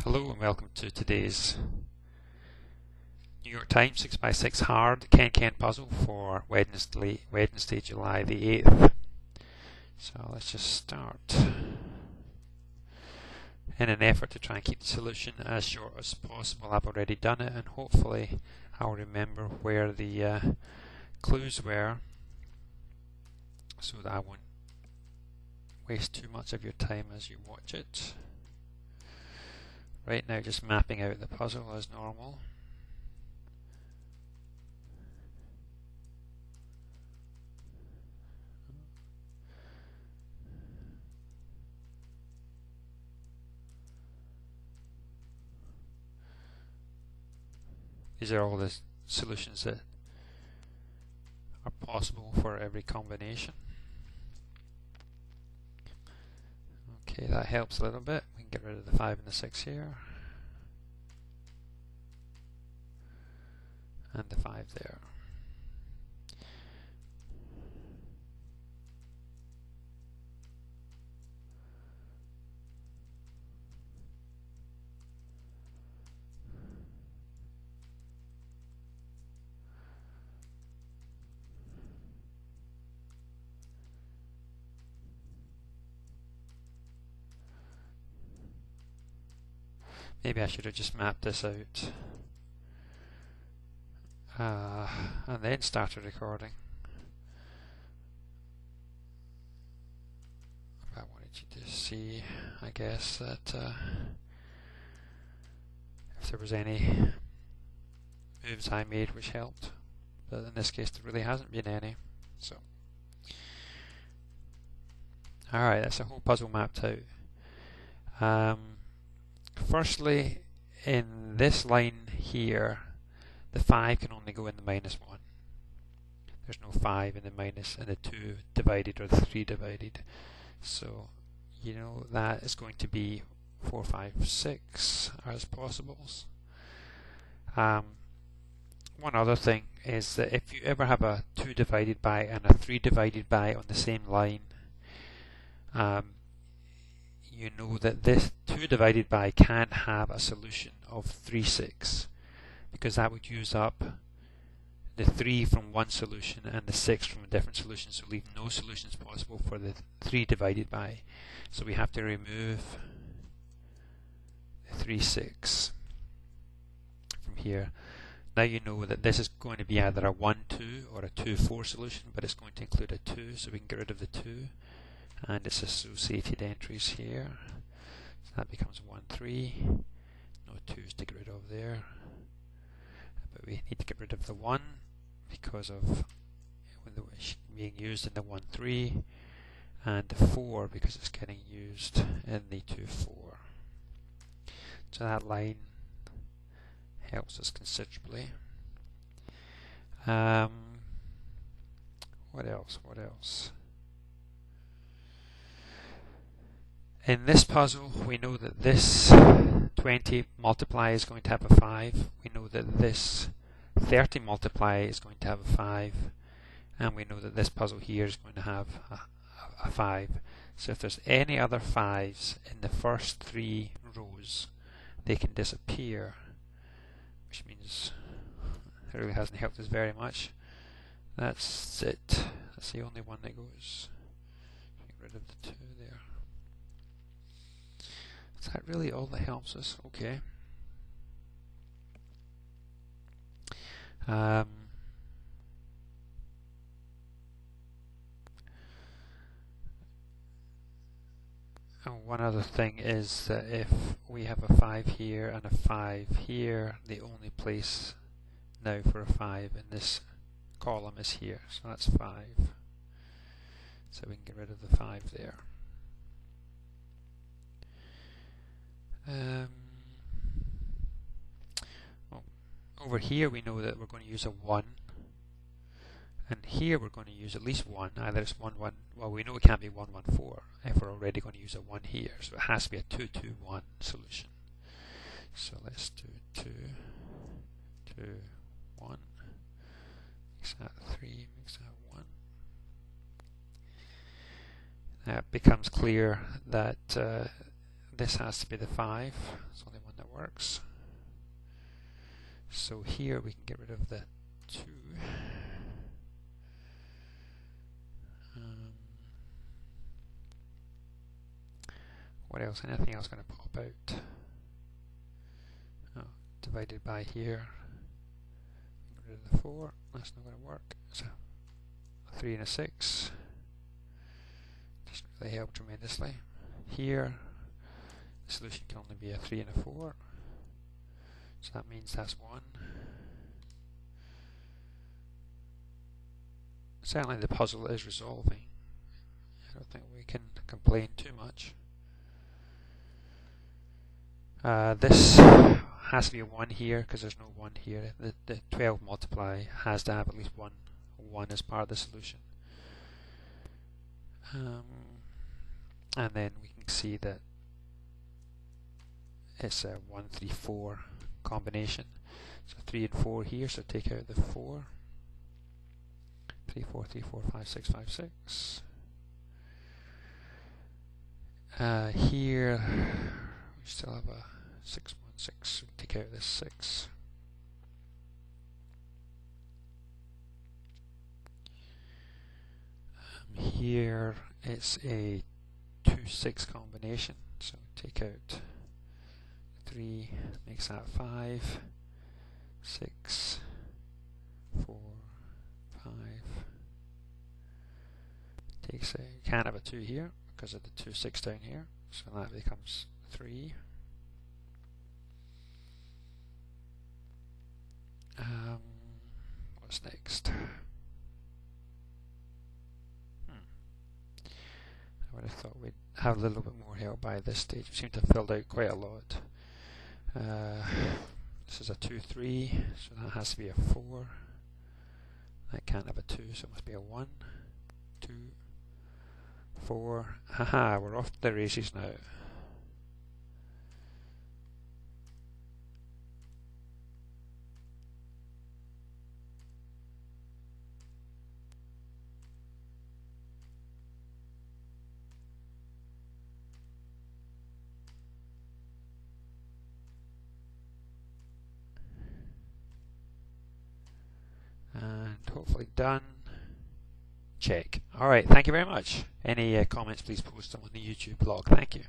Hello and welcome to today's New York Times 6x6 hard Kenken puzzle for Wednesday, July the 8th. So let's just start. In an effort to try and keep the solution as short as possible, I've already done it, and hopefully I'll remember where the clues were so that I won't waste too much of your time as you watch it. Right now, just mapping out the puzzle as normal. These are all the solutions that are possible for every combination. Okay, that helps a little bit. We can get rid of the 5 and the 6 here. And the 5 there. Maybe I should have just mapped this out and then started recording. I wanted you to see, I guess, that if there was any moves I made which helped, but in this case there really hasn't been any. So, alright, that's the whole puzzle mapped out. Firstly, in this line here, the 5 can only go in the -1. There's no 5 in the minus, and the 2 divided or the 3 divided. So, you know that is going to be 4, 5, 6 as possibles. One other thing is that if you ever have a 2 divided by and a 3 divided by on the same line, you know that this 2 divided by can't have a solution of 3, 6, because that would use up the 3 from one solution and the 6 from a different solution, so leave no solutions possible for the 3 divided by. So we have to remove the 3, 6 from here. Now you know that this is going to be either a 1, 2 or a 2, 4 solution, but it's going to include a 2, so we can get rid of the 2. And its associated entries here. So that becomes 1, 3. No 2's to get rid of there. But we need to get rid of the 1 because of being used in the 1, 3. And the 4 because it's getting used in the 2, 4. So that line helps us considerably. What else? What else? In this puzzle, we know that this 20 multiply is going to have a 5. We know that this 30 multiply is going to have a 5. And we know that this puzzle here is going to have a 5. So if there's any other 5s in the first 3 rows, they can disappear, which means it really hasn't helped us very much. That's it. That's the only one that goes. Get rid of the 2 there. Is that really all that helps us? Okay. And one other thing is that if we have a 5 here and a 5 here, the only place now for a 5 in this column is here. So that's 5. So we can get rid of the 5 there. Over here we know that we're going to use a 1, and here we're going to use at least 1. Either it's 1, 1, well, we know it can't be 1, 1, 4 if we're already going to use a 1 here, so it has to be a 2, 2, 1 solution. So let's do 2, 2, 1, makes that 3, makes that 1. It becomes clear that this has to be the 5. It's the only one that works. So here we can get rid of the 2. What else? Anything else going to pop out? Oh, divided by here. Get rid of the 4. That's not going to work. So a 3 and a 6. Doesn't really help tremendously. Here, the solution can only be a 3 and a 4. So that means that's 1. Certainly the puzzle is resolving. I don't think we can complain too much. This has to be a 1 here because there's no 1 here. The 12 multiply has to have at least one as part of the solution. And then we can see that it's a 1, 3, 4 combination. So 3 and 4 here, so take out the 4. 3, 4, 3, 4, 5, 6, 5, 6. Here we still have a 6, 1, 6. So take out this 6. Here it's a 2, 6 combination. So take out 3, makes that 5, 6, 4, 5. Takes a can of a 2 here because of the 2, 6 down here. So that becomes 3. What's next? I would have thought we'd have a little bit more help by this stage. We seem to have filled out quite a lot. This is a 2, 3, so that has to be a 4. That can't have a 2, so it must be a 1, 2, 4. Haha, we're off to the races now. And hopefully done. Check. Alright, thank you very much. Any comments, please post them on the YouTube blog. Thank you.